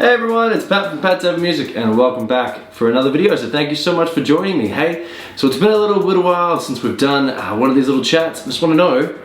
Hey everyone, it's Pat from Pat's Ever Music and welcome back for another video. So thank you so much for joining me. Hey, so it's been a little while since we've done one of these little chats. I just want to know,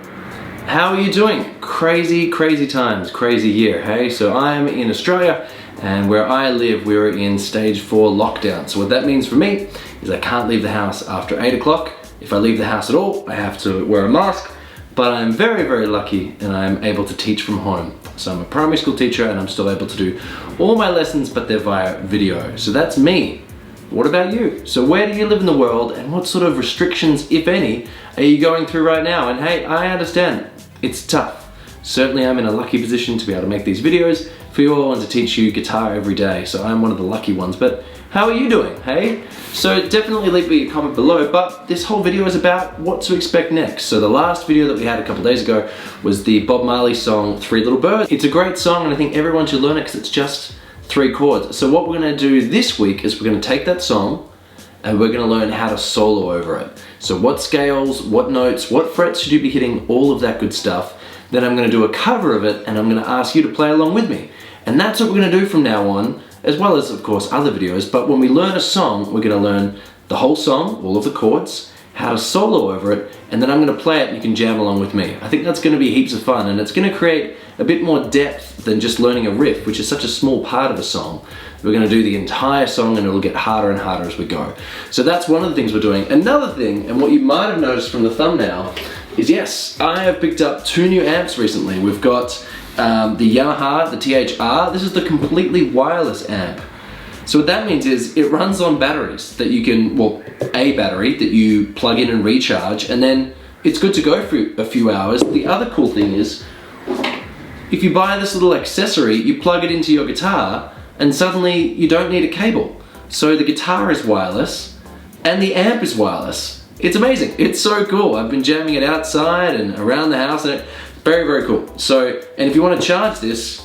how are you doing? Crazy times, crazy year, hey? So I'm in Australia and where I live we're in stage 4 lockdown. So what that means for me is I can't leave the house after 8 o'clock. If I leave the house at all, I have to wear a mask. But I'm very lucky and I'm able to teach from home. So I'm a primary school teacher and I'm still able to do all my lessons, but they're via video. So that's me. What about you? So where do you live in the world and what sort of restrictions, if any, are you going through right now? And hey, I understand, it's tough. Certainly I'm in a lucky position to be able to make these videos for you all and to teach you guitar every day. So I'm one of the lucky ones, but how are you doing, hey? So definitely leave me a comment below, but this whole video is about what to expect next. So the last video that we had a couple days ago was the Bob Marley song, Three Little Birds. It's a great song and I think everyone should learn it because it's just 3 chords. So what we're gonna do this week is we're gonna take that song and we're gonna learn how to solo over it. So what scales, what notes, what frets should you be hitting, all of that good stuff. Then I'm gonna do a cover of it and I'm gonna ask you to play along with me. And that's what we're gonna do from now on, as well as, of course, other videos. But when we learn a song, we're gonna learn the whole song, all of the chords, how to solo over it, and then I'm gonna play it and you can jam along with me. I think that's gonna be heaps of fun, and it's gonna create a bit more depth than just learning a riff, which is such a small part of a song. We're gonna do the entire song and it'll get harder and harder as we go. So that's one of the things we're doing. Another thing, and what you might have noticed from the thumbnail, is yes, I have picked up 2 new amps recently. We've got the Yamaha, the THR. This is the completely wireless amp. So what that means is it runs on batteries that you can, well, a battery that you plug in and recharge, and then it's good to go for a few hours. The other cool thing is, if you buy this little accessory, you plug it into your guitar, and suddenly you don't need a cable. So the guitar is wireless, and the amp is wireless. It's amazing. It's so cool. I've been jamming it outside and around the house, and very cool. So, and if you want to charge this,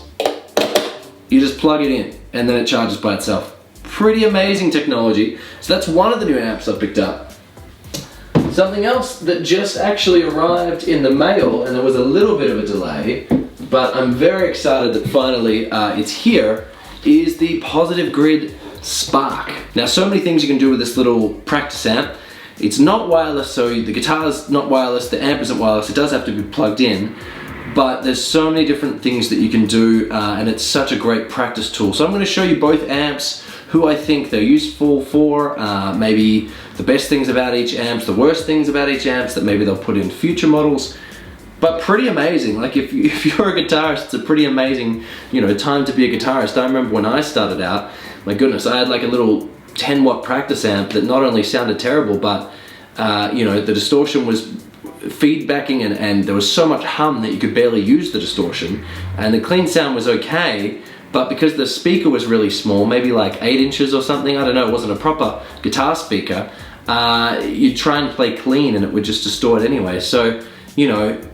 you just plug it in and then it charges by itself. Pretty amazing technology. So that's one of the new amps I've picked up. Something else that just actually arrived in the mail, and there was a little bit of a delay, but I'm very excited that finally it's here, is the Positive Grid Spark. Now, so many things you can do with this little practice amp. It's not wireless, so the guitar's not wireless, the amp isn't wireless, it does have to be plugged in, but there's so many different things that you can do, and it's such a great practice tool. So I'm going to show you both amps, who I think they're useful for, maybe the best things about each amp, the worst things about each amp that maybe they'll put in future models. But pretty amazing. Like if you're a guitarist, it's a pretty amazing, time to be a guitarist. I remember when I started out, my goodness, I had like a little 10-watt practice amp that not only sounded terrible, but the distortion was feedbacking and there was so much hum that you could barely use the distortion, and the clean sound was okay, but because the speaker was really small, maybe like 8 inches or something, I don't know, it wasn't a proper guitar speaker, you'd try and play clean and it would just distort anyway. So,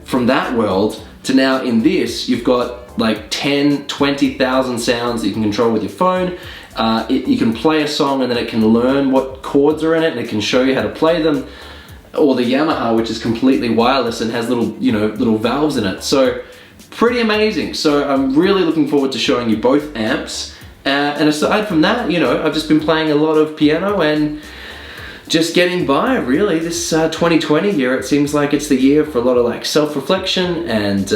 from that world to now in this, you've got like 10, 20,000 sounds that you can control with your phone. You can play a song and then it can learn what chords are in it and it can show you how to play them. Or the Yamaha, which is completely wireless and has little valves in it. So pretty amazing. So I'm really looking forward to showing you both amps. And aside from that, I've just been playing a lot of piano and just getting by, really. This 2020 year, it seems like it's the year for a lot of like self-reflection and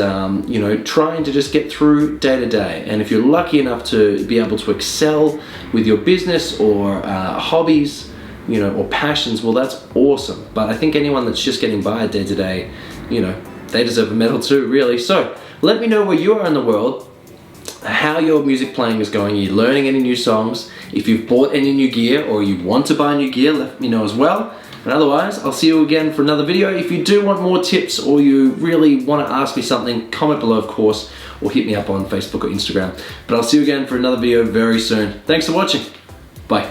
trying to just get through day to day. And if you're lucky enough to be able to excel with your business or hobbies, or passions, well, that's awesome. But I think anyone that's just getting by day to day, they deserve a medal too, really. So let me know where you are in the world, how your music playing is going. Are you learning any new songs? If you've bought any new gear or you want to buy new gear, let me know as well. And otherwise, I'll see you again for another video. If you do want more tips or you really want to ask me something, comment below, of course, or hit me up on Facebook or Instagram. But I'll see you again for another video very soon. Thanks for watching.